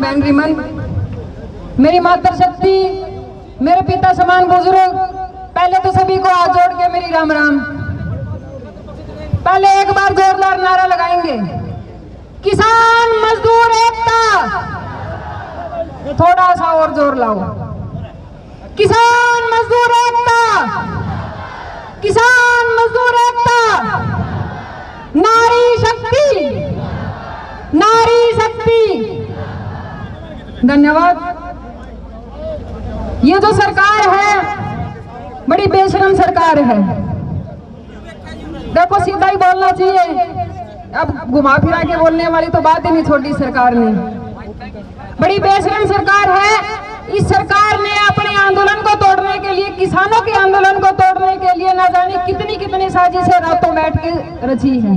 बहन रिमन, मेरी मातृशक्ति, मेरे पिता समान बुजुर्ग, पहले तो सभी को हाथ जोड़ के मेरी राम राम। पहले एक बार जोरदार नारा लगाएंगे, किसान मजदूर एकता। थोड़ा सा और जोर लाओ, किसान मजदूर एकता, किसान मजदूर एकता, नारी शक्ति, नारी शक्ति। धन्यवाद। ये जो सरकार है बड़ी बेशरम सरकार है। देखो सीधा ही बोलना चाहिए, अब घुमा फिरा के बोलने वाली तो बात ही नहीं छोड़ी सरकार ने। बड़ी बेशरम सरकार है। इस सरकार ने अपने आंदोलन को तोड़ने के लिए, किसानों के आंदोलन को तोड़ने के लिए न जाने कितनी कितनी साजिशें रातों बैठ के रची है।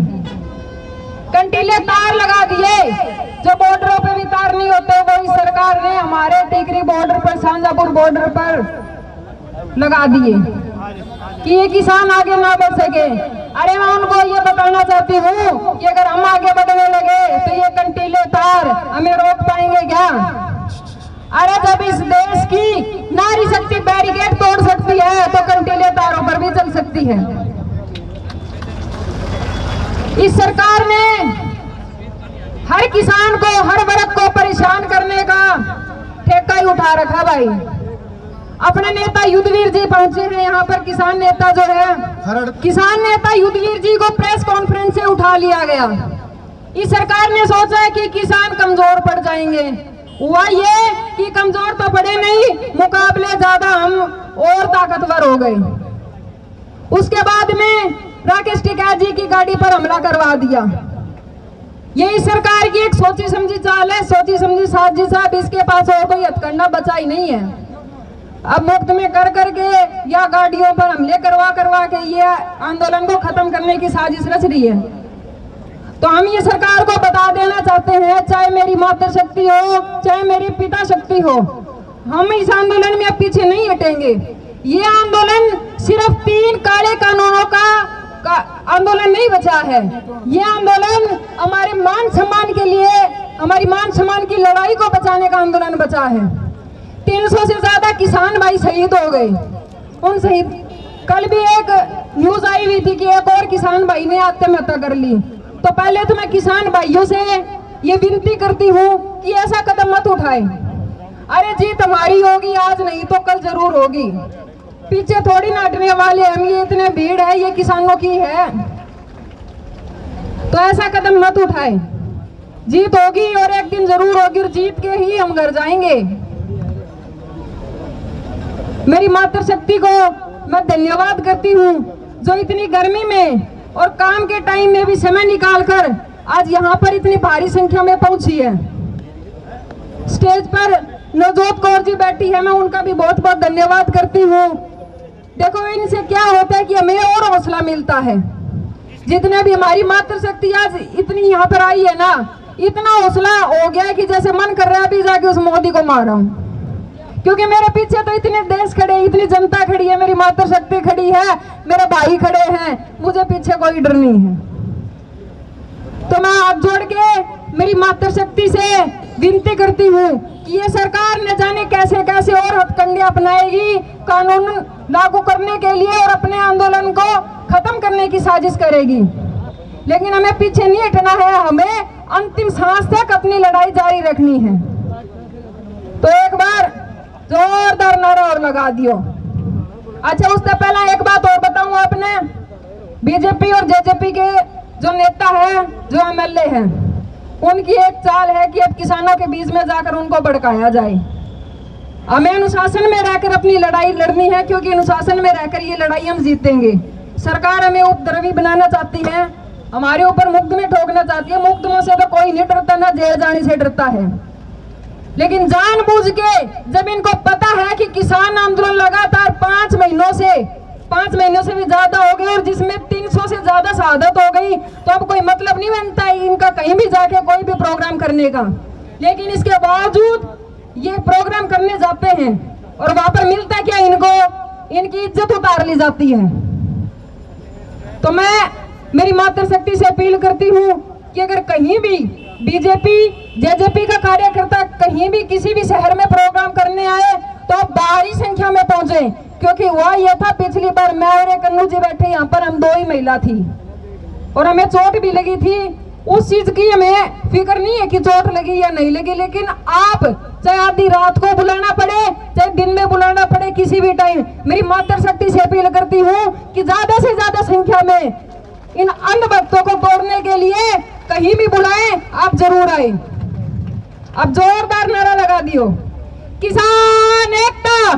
कंटीले तार लगा दिए, जो बॉर्डरों पे भी तार नहीं होते वो इस सरकार ने हमारे टिकरी बॉर्डर पर, शांजापुर बॉर्डर पर लगा दिए कि ये किसान आगे ना बढ़ सके। अरे मैं उनको ये बताना चाहती हूँ कि अगर हम आगे बढ़ने लगे तो ये कंटीले तार हमें रोक पाएंगे क्या? अरे जब इस देश की नारी शक्ति बैरिकेड तोड़ सकती है तो कंटीले तारों पर भी चल सकती है। इस सरकार ने हर किसान को, हर वर्ग को परेशान करने का ठेका ही उठा रखा भाई। अपने नेता युद्धवीर जी पहुंचे हैं यहाँ पर। किसान नेता जो है, किसान नेता युद्धवीर जी को प्रेस कॉन्फ्रेंस से उठा लिया गया। इस सरकार ने सोचा है कि किसान कमजोर पड़ जाएंगे। हुआ ये कि कमजोर तो पड़े नहीं, मुकाबले ज्यादा हम और ताकतवर हो गए। उसके बाद में राकेश टिकैत जी की गाड़ी पर हमला करवा दिया। ये इस सरकार की एक सोची समझी चाल है, सोची समझी साजिश है। अब इसके पास और कोई हथकंडा बचा ही नहीं है। अब मुफ्त में कर करके या गाड़ियों पर हमले करवा करवा के ये आंदोलन को खत्म करने की साजिश रच रही है। तो हम ये सरकार को बता देना चाहते हैं, चाहे मेरी मातृशक्ति हो, चाहे मेरी पिता शक्ति हो, हम इस आंदोलन में अब पीछे नहीं हटेंगे। ये आंदोलन सिर्फ 3 काले कानूनों का आंदोलन नहीं बचा है। ये आंदोलन हमारे मान सम्मान के लिए, हमारी मान सम्मान की लड़ाई को बचाने का आंदोलन बचा है। 300 से ज्यादा किसान भाई शहीद हो गए। उन शहीद, कल भी एक न्यूज आई हुई थी कि एक और किसान भाई ने आत्महत्या कर ली। तो पहले तो मैं किसान भाइयों से ये विनती करती हूँ कि ऐसा कदम मत उठाएं। अरे जीत हमारी होगी, आज नहीं तो कल जरूर होगी। पीछे थोड़ी ना हटने वाले हम। ये इतने भीड़ है, ये किसानों की है, तो ऐसा कदम मत उठाएं। जीत होगी और एक दिन जरूर होगी, और जीत के ही हम घर जाएंगे। मेरी मातृशक्ति को मैं धन्यवाद करती हूँ जो इतनी गर्मी में और काम के टाइम में भी समय निकालकर आज यहाँ पर इतनी भारी संख्या में पहुंची है। स्टेज पर नवजोत कौर जी बैठी है, मैं उनका भी बहुत बहुत धन्यवाद करती हूँ। देखो इनसे क्या होता है कि हमें और हौसला मिलता है। जितने भी हमारी मातृशक्ति आज इतनी यहाँ पर आई है ना, इतना हौसला हो गया है कि जैसे मन कर रहा है अभी जाके उस मोदी को मारा हूँ। क्योंकि मेरे पीछे तो इतने देश खड़े, इतनी जनता खड़ी है, मेरी मातृशक्ति खड़ी है, मेरे भाई खड़े हैं, मुझे पीछे कोई डर नहीं है। तो मैं हाथ जोड़ के मेरी मातृशक्ति से विनती करती हूँ कि ये सरकार न जाने कैसे कैसे और हथकंडे अपनाएगी कानून लागू करने के लिए और अपने आंदोलन को खत्म करने की साजिश करेगी। लेकिन हमें पीछे नहीं हटना है, हमें अंतिम सांस तक अपनी लड़ाई जारी रखनी है। तो एक बार जोरदार नारा और लगा दियो। अच्छा, उससे पहले एक बात और बताऊं, आपने बीजेपी और जेजेपी के जो नेता है, जो एमएलए हैं, उनकी एक चाल है कि अब किसानों के बीच में जाकर उनको भड़काया जाए। हमें अनुशासन में रहकर अपनी लड़ाई लड़नी है, क्योंकि अनुशासन में रहकर ये लड़ाई हम जीतेंगे। सरकार हमें उपद्रवी बनाना चाहती है, हमारे ऊपर मुकदमे ठोकना चाहती है। मुकदमों से तो कोई नहीं डरता, ना जेल जाने से डरता है। लेकिन जानबूझ के जब इनको पता है कि किसान आंदोलन लगातार 5 महीनों से भी ज्यादा हो गए और जिसमें 300 से ज्यादा शहादत हो गई, तो अब कोई मतलब नहीं बनता है इनका कहीं भी जाके कोई भी प्रोग्राम करने का। लेकिन इसके बावजूद ये प्रोग्राम करने जाते हैं और वहां पर मिलता क्या इनको, इनकी इज्जत उतार ली जाती है। तो मैं मेरी मातृशक्ति से अपील करती हूँ कि अगर कहीं भी बीजेपी जेजेपी का कार्यकर्ता कहीं पिछली बार मैं और एक कन्नू जी बैठे यहाँ पर, हम 2 ही महिला थी और हमें चोट भी लगी थी। उस चीज की हमें फिक्र नहीं है कि चोट लगी या नहीं लगी, लेकिन आप चाहे आधी रात को बुलाना पड़े चाहे दिन में बुलाना पड़े, किसी भी टाइम मेरी मातृशक्ति से अपील करती हूँ कि ज्यादा से ज्यादा संख्या में इन अंधभक्तों को तोड़ने के लिए कहीं भी बुलाएं, आप जरूर आए। अब जोरदार नारा लगा दियो, किसान एकता,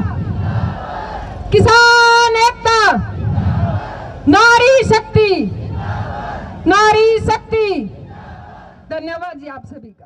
किसान एकता, नारी शक्ति, नारी शक्ति। धन्यवाद जी आप सभी का।